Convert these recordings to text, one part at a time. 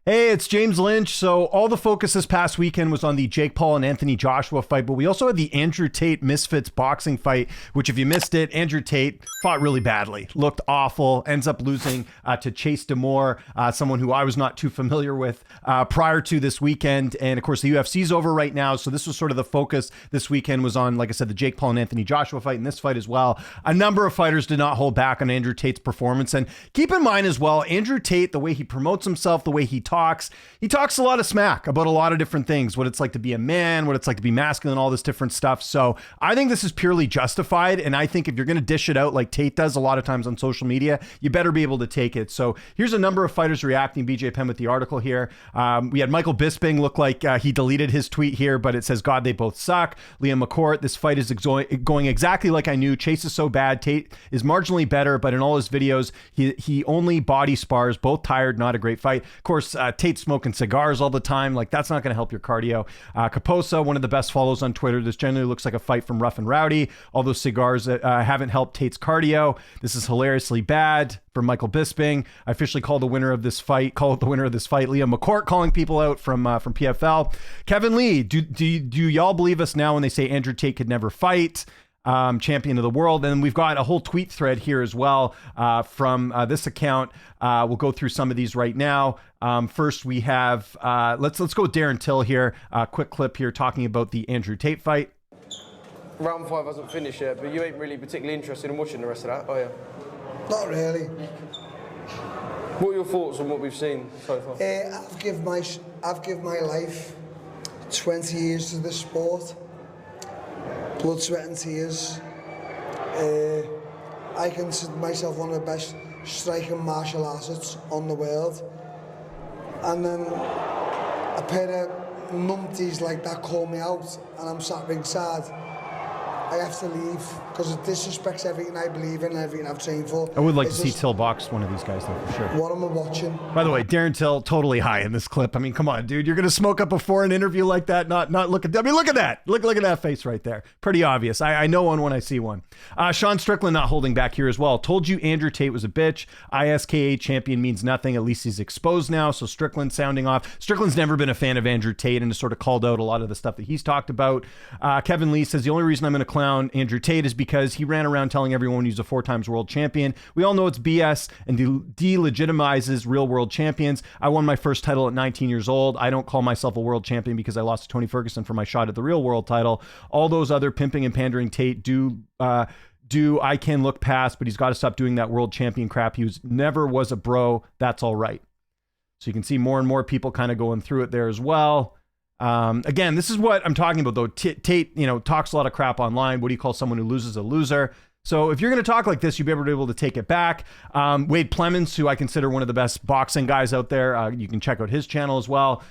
Hey, it's James Lynch. So all the focus this past weekend was on the Jake Paul and Anthony Joshua fight, but we also had the Andrew Tate Misfits boxing fight, which if you missed it, Andrew Tate fought really badly, looked awful, ends up losing to Chase DeMoor, someone who I was not too familiar with prior to this weekend. And of course, the UFC's over right now. So this was sort of the focus this weekend was on, like I said, the Jake Paul and Anthony Joshua fight and this fight as well. A number of fighters did not hold back on Andrew Tate's performance. And keep in mind as well, Andrew Tate, the way he promotes himself, the way he talks a lot of smack about a lot of different things, what it's like to be a man, what it's like to be masculine, all this different stuff. So I think this is purely justified. And I think if you're going to dish it out like Tate does a lot of times on social media, you better be able to take it. So here's a number of fighters reacting. BJ Penn with the article here. We had Michael Bisping look like he deleted his tweet here, but it says, God, they both suck. Liam McCourt, this fight is going exactly like I knew. Chase is so bad. Tate is marginally better, but in all his videos, he only body spars, both tired, not a great fight. Of course, Tate's smoking cigars all the time. Like, that's not going to help your cardio. Kaposa, one of the best follows on Twitter. This generally looks like a fight from Rough and Rowdy. All those cigars haven't helped Tate's cardio. This is hilariously bad. For Michael Bisping, I officially called the winner of this fight. Liam McCourt calling people out from PFL. Kevin Lee, do y'all believe us now when they say Andrew Tate could never fight? Champion of the world. And we've got a whole tweet thread here as well from this account. We'll go through some of these right now. First, we have let's go with Darren Till here. Quick clip here talking about the Andrew Tate fight. Round 5 hasn't finished yet, but you ain't really particularly interested in watching the rest of that, are you? Not really. What are your thoughts on what we've seen so far? I've given my life 20 years to this sport. Blood, sweat and tears. I consider myself one of the best striking martial artists on the world. And then a pair of numpties like that call me out and I'm sat ringside. I have to leave because it disrespects everything I believe in and everything I've trained for. I would like to see Till box one of these guys though, for sure. What am I watching? By the way, Darren Till totally high in this clip. I mean, come on, dude. You're going to smoke up before an interview like that? Not look at, I mean, look at that. Look at that face right there. Pretty obvious. I know one when I see one. Sean Strickland not holding back here as well. Told you Andrew Tate was a bitch. ISKA champion means nothing. At least he's exposed now. So Strickland sounding off. Strickland's never been a fan of Andrew Tate and has sort of called out a lot of the stuff that he's talked about. Kevin Lee says the only reason I'm going to clown Andrew Tate is because he ran around telling everyone he's a 4 times world champion. We all know it's BS and delegitimizes real world champions. I won my first title at 19 years old. I don't call myself a world champion because I lost to Tony Ferguson for my shot at the real world title. All those other pimping and pandering Tate I can look past, but he's got to stop doing that world champion crap. He never was a bro. That's all right. So you can see more and more people kind of going through it there as well. Again, this is what I'm talking about though. Tate, talks a lot of crap online. What do you call someone who loses a loser? So if you're going to talk like this, you better be able to take it back. Wade Plemons, who I consider one of the best boxing guys out there. You can check out his channel as well.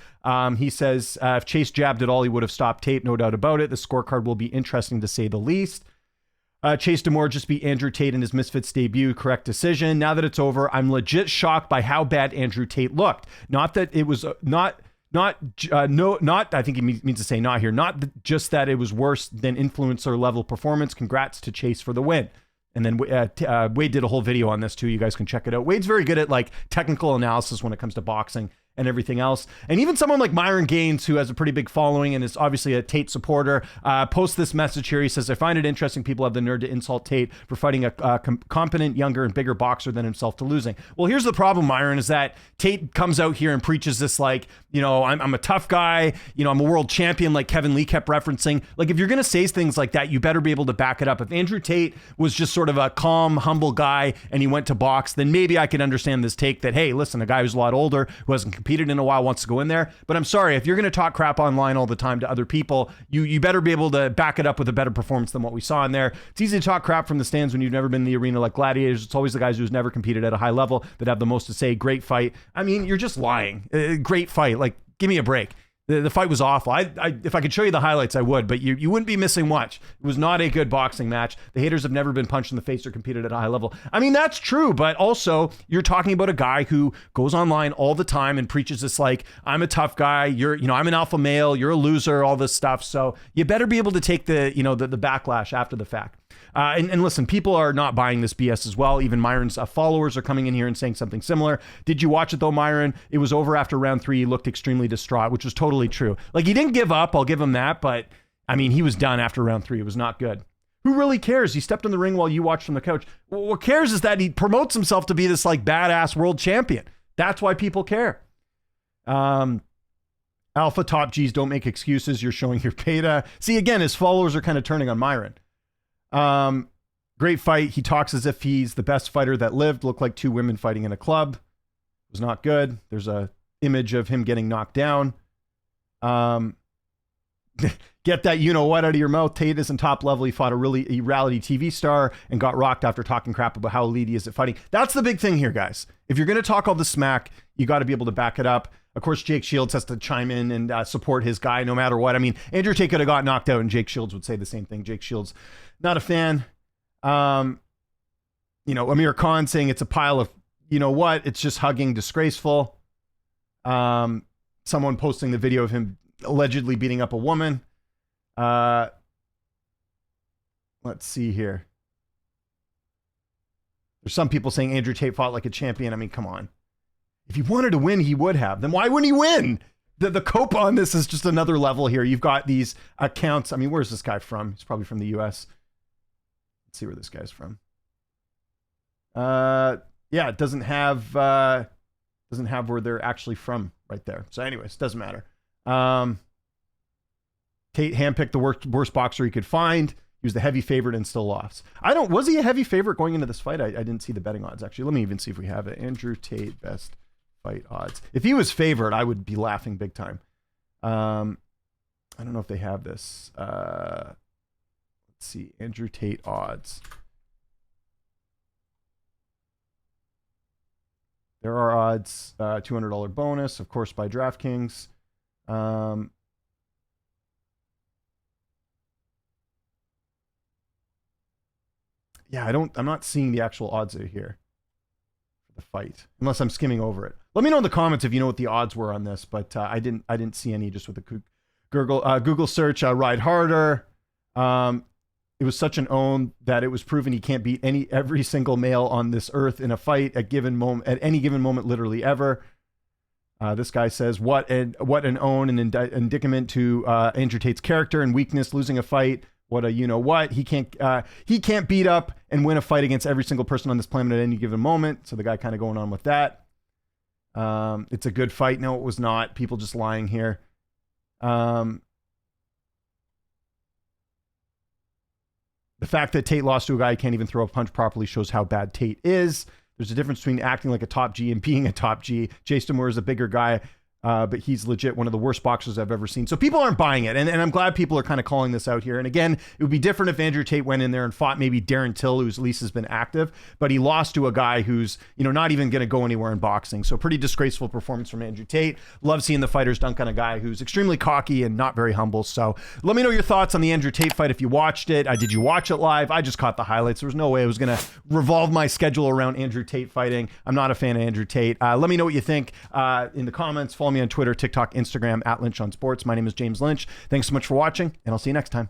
He says, if Chase jabbed at all, he would have stopped Tate. No doubt about it. The scorecard will be interesting to say the least. Chase DeMoor just beat Andrew Tate in his Misfits debut. Correct decision. Now that it's over, I'm legit shocked by how bad Andrew Tate looked. Not that it was I think he means to say not here. Not just that it was worse than influencer level performance. Congrats to Chase for the win. And then Wade did a whole video on this too. You guys can check it out. Wade's very good at like technical analysis when it comes to boxing and everything else. And even someone like Myron Gaines, who has a pretty big following and is obviously a Tate supporter, posts this message here. He says, I find it interesting people have the nerve to insult Tate for fighting a competent, younger, and bigger boxer than himself to losing. Well, here's the problem, Myron, is that Tate comes out here and preaches this like, I'm a tough guy, I'm a world champion like Kevin Lee kept referencing. Like, if you're going to say things like that, you better be able to back it up. If Andrew Tate was just sort of a calm, humble guy and he went to box, then maybe I could understand this take that, hey, listen, a guy who's a lot older, who hasn't competed in a while, wants to go in there. But I'm sorry, if you're going to talk crap online all the time to other people, you better be able to back it up with a better performance than what we saw in there. It's easy to talk crap from the stands when you've never been in the arena like gladiators. It's always the guys who's never competed at a high level that have the most to say. Great fight. I mean, you're just lying. Great fight. Like, give me a break. The fight was awful. If I could show you the highlights, I would, but you wouldn't be missing much. It was not a good boxing match. The haters have never been punched in the face or competed at a high level. I mean, that's true, but also you're talking about a guy who goes online all the time and preaches this like, I'm a tough guy, I'm an alpha male, you're a loser, all this stuff. So you better be able to take the backlash after the fact. And listen, people are not buying this BS as well. Even Myron's followers are coming in here and saying something similar. Did you watch it though, Myron? It was over after round 3. He looked extremely distraught, which was totally true. Like, he didn't give up. I'll give him that. But I mean, he was done after round 3. It was not good. Who really cares? He stepped in the ring while you watched from the couch. Well, what cares is that he promotes himself to be this like badass world champion. That's why people care. Alpha Top G's don't make excuses. You're showing your beta. See, again, his followers are kind of turning on Myron. Great fight. He talks as if he's the best fighter that lived. Looked like 2 women fighting in a club. It was not good. There's a image of him getting knocked down. Get that you-know-what out of your mouth. Tate isn't top level. He fought a reality TV star and got rocked after talking crap about how elite he is at fighting. That's the big thing here, guys. If you're going to talk all the smack, you got to be able to back it up. Of course, Jake Shields has to chime in and support his guy no matter what. I mean, Andrew Tate could have got knocked out and Jake Shields would say the same thing. Jake Shields, not a fan. Amir Khan saying it's a pile of, you know what? It's just hugging, disgraceful. Someone posting the video of him allegedly beating up a woman. Let's see here. There's some people saying Andrew Tate fought like a champion. I mean, come on. If he wanted to win, he would have. Then why wouldn't he win? The cope on this is just another level here. You've got these accounts. I mean, where's this guy from? He's probably from the US. Let's see where this guy's from. Yeah, it doesn't have where they're actually from right there. So anyways, doesn't matter. Tate handpicked the worst boxer he could find. He was the heavy favorite and still lost. Was he a heavy favorite going into this fight? I didn't see the betting odds, actually. Let me even see if we have it. Andrew Tate, best fight odds. If he was favored, I would be laughing big time. I don't know if they have this. Let's see. Andrew Tate odds. There are odds. $200 bonus, of course, by DraftKings. Yeah, I'm not seeing the actual odds here for the fight, unless I'm skimming over it. Let me know in the comments if you know what the odds were on this, but I didn't see any just with the Google search. Ride harder. It was such an own that it was proven he can't beat every single male on this earth in a fight at any given moment, literally ever. This guy says, what an own and indicament to Andrew Tate's character and weakness, losing a fight. What a you-know-what. He can't beat up and win a fight against every single person on this planet at any given moment. So the guy kind of going on with that. It's a good fight. No, it was not. People just lying here. The fact that Tate lost to a guy who can't even throw a punch properly shows how bad Tate is. There's a difference between acting like a top G and being a top G. DeMoor is a bigger guy. But he's legit one of the worst boxers I've ever seen. So people aren't buying it. And I'm glad people are kind of calling this out here. And again, it would be different if Andrew Tate went in there and fought maybe Darren Till, who's at least has been active. But he lost to a guy who's, not even going to go anywhere in boxing. So pretty disgraceful performance from Andrew Tate. Love seeing the fighters dunk on a guy who's extremely cocky and not very humble. So let me know your thoughts on the Andrew Tate fight if you watched it. Did you watch it live? I just caught the highlights. There was no way I was going to revolve my schedule around Andrew Tate fighting. I'm not a fan of Andrew Tate. Let me know what you think in the comments. Follow me on Twitter, TikTok, Instagram, @Lynch on Sports. My name is James Lynch. Thanks so much for watching, and I'll see you next time.